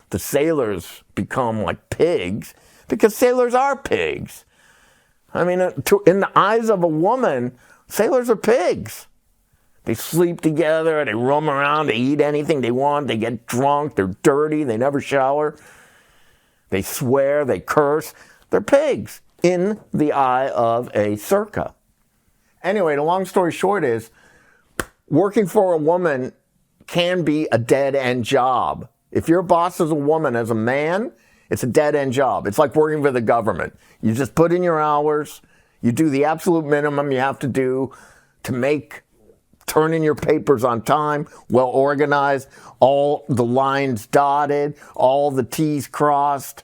the sailors become like pigs, because sailors are pigs. I mean, in the eyes of a woman, sailors are pigs. They sleep together, they roam around, they eat anything they want, they get drunk, they're dirty, they never shower, they swear, they curse. They're pigs in the eye of a Circe. Anyway, the long story short is, working for a woman can be a dead-end job. If your boss is a woman, as a man, it's a dead-end job. It's like working for the government. You just put in your hours, you do the absolute minimum you have to do to turn in your papers on time, well organized, all the lines dotted, all the T's crossed,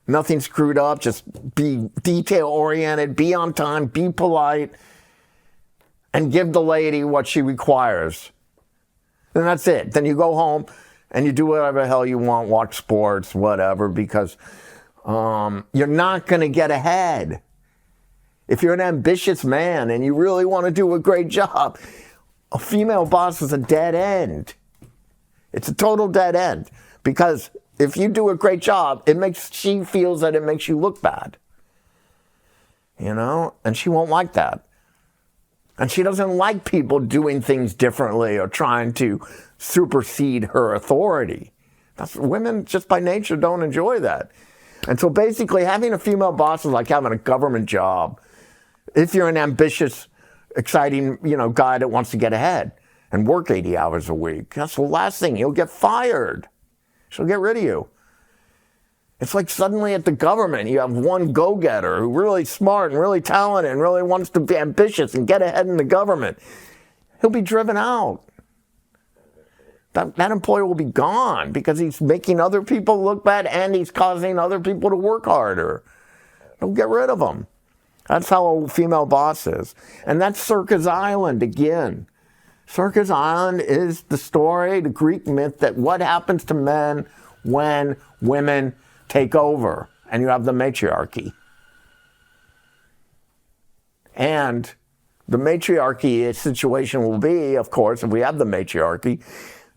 nothing screwed up, just be detail-oriented, be on time, be polite, and give the lady what she requires. And that's it. Then you go home and you do whatever the hell you want, watch sports, whatever, because you're not going to get ahead. If you're an ambitious man and you really want to do a great job, a female boss is a dead end. It's a total dead end. Because if you do a great job, she feels that it makes you look bad. You know? And she won't like that. And she doesn't like people doing things differently or trying to supersede her authority. Women, just by nature, don't enjoy that. And so basically, having a female boss is like having a government job. If you're an ambitious, exciting, guy that wants to get ahead and work 80 hours a week, that's the last thing. You'll get fired. She'll get rid of you. It's like suddenly at the government, you have one go-getter who's really smart and really talented and really wants to be ambitious and get ahead in the government. He'll be driven out. That employer will be gone because he's making other people look bad and he's causing other people to work harder. They'll get rid of him. That's how a female boss is. And that's Circe Island again. Circe Island is the story, the Greek myth, that what happens to men when women take over and you have the matriarchy. And the matriarchy situation will be, of course, if we have the matriarchy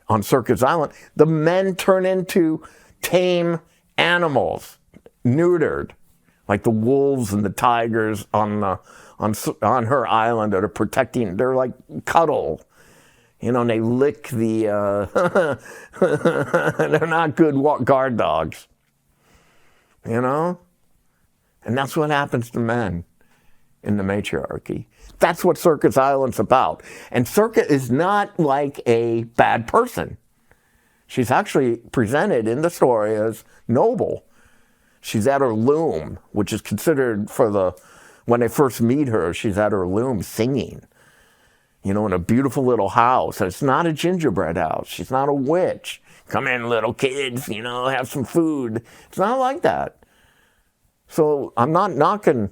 on Circe Island, the men turn into tame animals, neutered, like the wolves and the tigers on her island that are protecting. They're like cuddle, and they lick the. They're not good guard dogs, And that's what happens to men in the matriarchy. That's what Circe Island's about. And Circe is not like a bad person. She's actually presented in the story as noble. She's at her loom, which is considered when they first meet her, she's at her loom singing, in a beautiful little house. And it's not a gingerbread house. She's not a witch. Come in, little kids, have some food. It's not like that. So I'm not knocking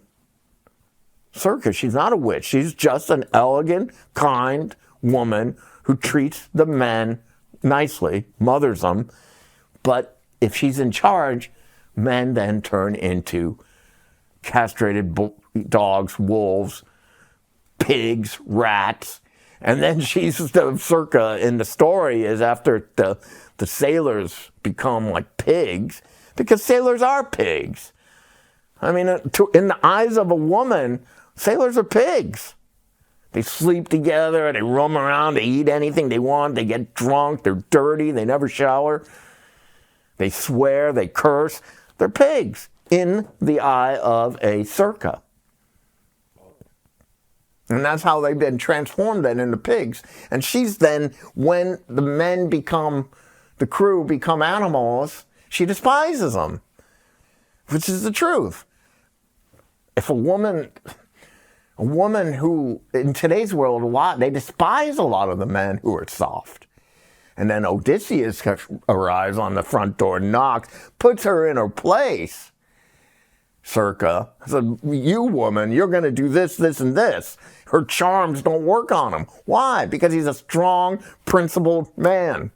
Circe. She's not a witch. She's just an elegant, kind woman who treats the men nicely, mothers them. But if she's in charge, men then turn into castrated dogs, wolves, pigs, rats. And then she's the Circe in the story is after the sailors become like pigs, because sailors are pigs. I mean, in the eyes of a woman, sailors are pigs. They sleep together, they roam around, they eat anything they want, they get drunk, they're dirty, they never shower, they swear, they curse. They're pigs in the eye of a Circe. And that's how they've been transformed then into pigs. And she's then, when the men the crew become animals, she despises them, which is the truth. If a woman who, in today's world, they despise a lot of the men who are soft. And then Odysseus arrives on the front door, knocks, puts her in her place. Circe said, you woman, you're going to do this, this, and this. Her charms don't work on him. Why? Because he's a strong, principled man.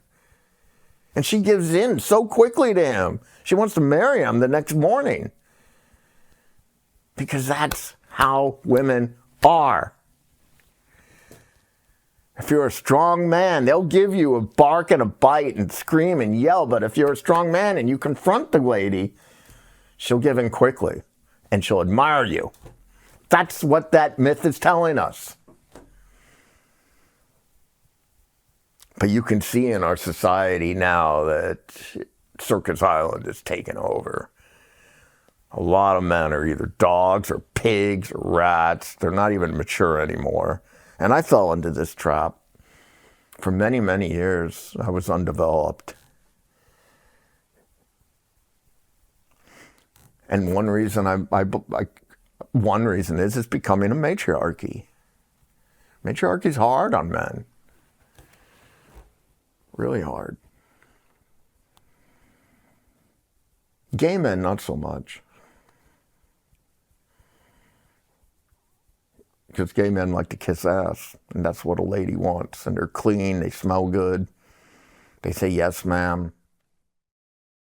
And she gives in so quickly to him. She wants to marry him the next morning. Because that's how women are. If you're a strong man, they'll give you a bark and a bite and scream and yell. But if you're a strong man and you confront the lady, she'll give in quickly and she'll admire you. That's what that myth is telling us. But you can see in our society now that Circe Island is taken over. A lot of men are either dogs or pigs or rats. They're not even mature anymore. And I fell into this trap. For many, many years, I was undeveloped. And one reason is becoming a matriarchy. Matriarchy's hard on men. Really hard. Gay men, not so much. Because gay men like to kiss ass, and that's what a lady wants. And they're clean, they smell good. They say, yes, ma'am.